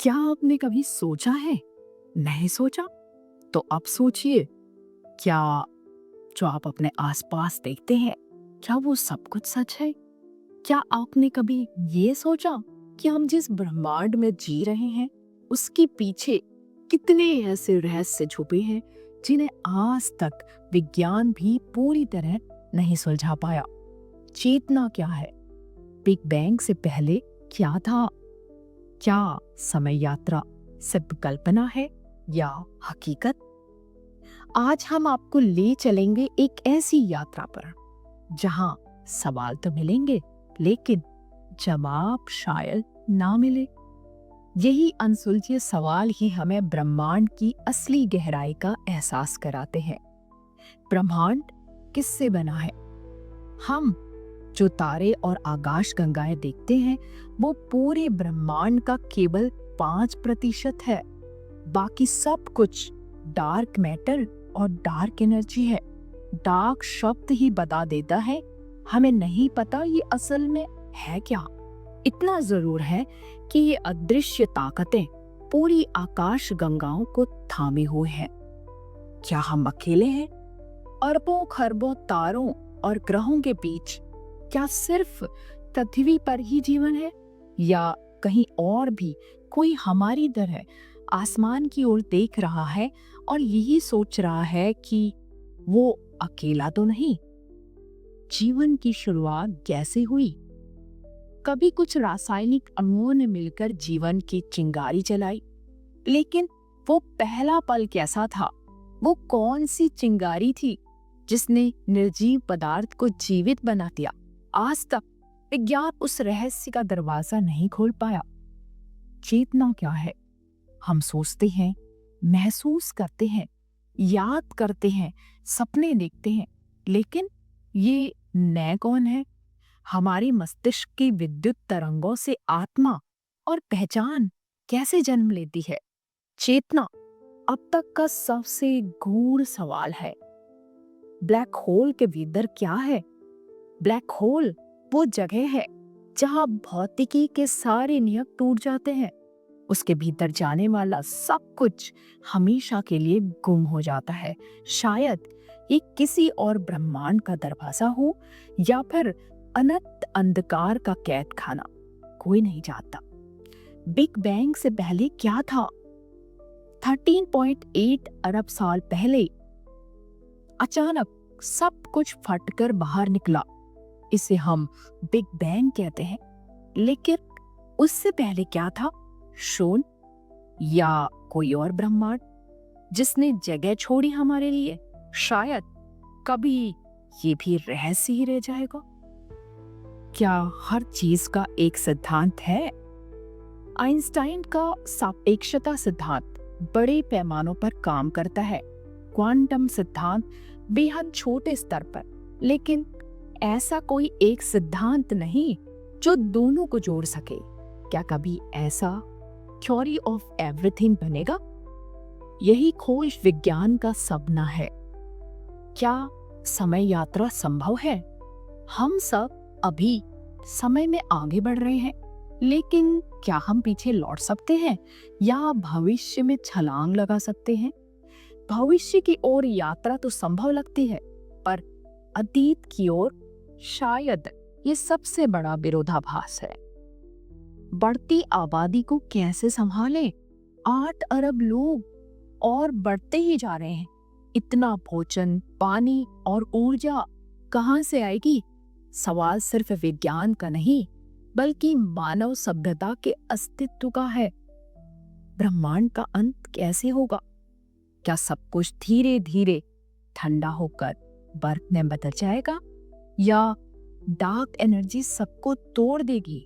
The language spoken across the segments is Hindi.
क्या आपने कभी सोचा है? नहीं सोचा? तो अब सोचिए, क्या जो आप अपने आसपास देखते हैं, क्या वो सब कुछ सच है? क्या आपने कभी ये सोचा कि हम जिस ब्रह्मांड में जी रहे हैं, उसके पीछे कितने ऐसे रहस्य छुपे हैं, जिन्हें आज तक विज्ञान भी पूरी तरह नहीं सुलझा पाया? चेतना क्या है? बिग बैंग से पहले क्या था? क्या समय यात्रा सिर्फ कल्पना है या हकीकत? आज हम आपको ले चलेंगे एक ऐसी यात्रा पर जहां सवाल तो मिलेंगे, लेकिन जवाब शायद ना मिले। यही अनसुलझे सवाल ही हमें ब्रह्मांड की असली गहराई का एहसास कराते हैं। ब्रह्मांड किससे बना है? हम जो तारे और आकाश गंगाएं देखते हैं, वो पूरे ब्रह्मांड का केवल 5% है। बाकी सब कुछ डार्क मैटर और डार्क एनर्जी है। डार्क शब्द ही बता देता है, हमें नहीं पता ये असल में है क्या। इतना जरूर है कि ये अदृश्य ताकतें पूरी आकाश गंगाओं को थामे हुए हैं। क्या हम अकेले हैं? अरबों खरबों तारों और ग्रहों के बीच क्या सिर्फ पृथ्वी पर ही जीवन है, या कहीं और भी कोई हमारी तरह आसमान की ओर देख रहा है और यही सोच रहा है कि वो अकेला तो नहीं? जीवन की शुरुआत कैसे हुई? कभी कुछ रासायनिक अणुओं ने मिलकर जीवन की चिंगारी जलाई, लेकिन वो पहला पल कैसा था? वो कौन सी चिंगारी थी जिसने निर्जीव पदार्थ को जीवित बना दिया? आज तक विज्ञान उस रहस्य का दरवाजा नहीं खोल पाया। चेतना क्या है? हम सोचते हैं, महसूस करते हैं, याद करते हैं, सपने देखते हैं, लेकिन ये मैं कौन है? हमारे मस्तिष्क की विद्युत तरंगों से आत्मा और पहचान कैसे जन्म लेती है? चेतना अब तक का सबसे गूढ़ सवाल है। ब्लैक होल के भीतर क्या है? ब्लैक होल वो जगह है जहां भौतिकी के सारे नियम टूट जाते हैं। उसके भीतर जाने वाला सब कुछ हमेशा के लिए गुम हो जाता है। शायद ये किसी और ब्रह्मांड का दरवाजा हो, या फिर अनंत अंधकार का कैद खाना। कोई नहीं जानता। बिग बैंग से पहले क्या था? 13.8 अरब साल पहले अचानक सब कुछ फटकर बाहर निकला। इसे हम बिग बैंग कहते हैं। लेकिन उससे पहले क्या था? शून्य या कोई और ब्रह्मांड जिसने जगह छोड़ी हमारे लिए? शायद कभी ये भी रहस्य ही रह जाएगा। क्या हर चीज का एक सिद्धांत है? आइंस्टाइन का सापेक्षता सिद्धांत बड़े पैमानों पर काम करता है, क्वांटम सिद्धांत बेहद छोटे स्तर पर। लेकिन ऐसा कोई एक सिद्धांत नहीं जो दोनों को जोड़ सके। क्या कभी ऐसा थ्योरी ऑफ एवरीथिंग बनेगा? यही खोज विज्ञान का सपना है। क्या समय यात्रा संभव है? हम सब अभी समय में आगे बढ़ रहे हैं, लेकिन क्या हम पीछे लौट सकते हैं या भविष्य में छलांग लगा सकते हैं? भविष्य की ओर यात्रा तो संभव लगती है, पर अतीत की ओर शायद ये सबसे बड़ा विरोधाभास है। बढ़ती आबादी को कैसे संभालें? 8 अरब लोग और बढ़ते ही जा रहे हैं। इतना भोजन, पानी और ऊर्जा कहां से आएगी? सवाल सिर्फ विज्ञान का नहीं, बल्कि मानव सभ्यता के अस्तित्व का है। ब्रह्मांड का अंत कैसे होगा? क्या सब कुछ धीरे धीरे ठंडा होकर बर्फ में बदल जाएगा, या डार्क एनर्जी सबको तोड़ देगी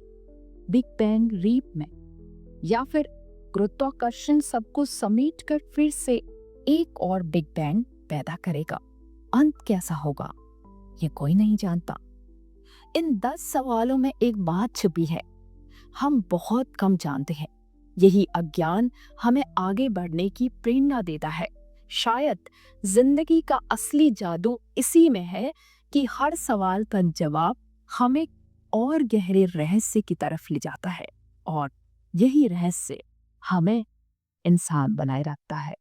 बिग बैंग रीप में, या फिर गुरुत्वाकर्षण सबको समेटकर फिर से एक और बिग बैंग पैदा करेगा? अंत कैसा होगा, ये कोई नहीं जानता। इन 10 सवालों में एक बात छुपी है, हम बहुत कम जानते हैं। यही अज्ञान हमें आगे बढ़ने की प्रेरणा देता है। शायद जिंदगी का असली जादू इसी में है कि हर सवाल का जवाब हमें और गहरे रहस्य की तरफ ले जाता है, और यही रहस्य हमें इंसान बनाए रखता है।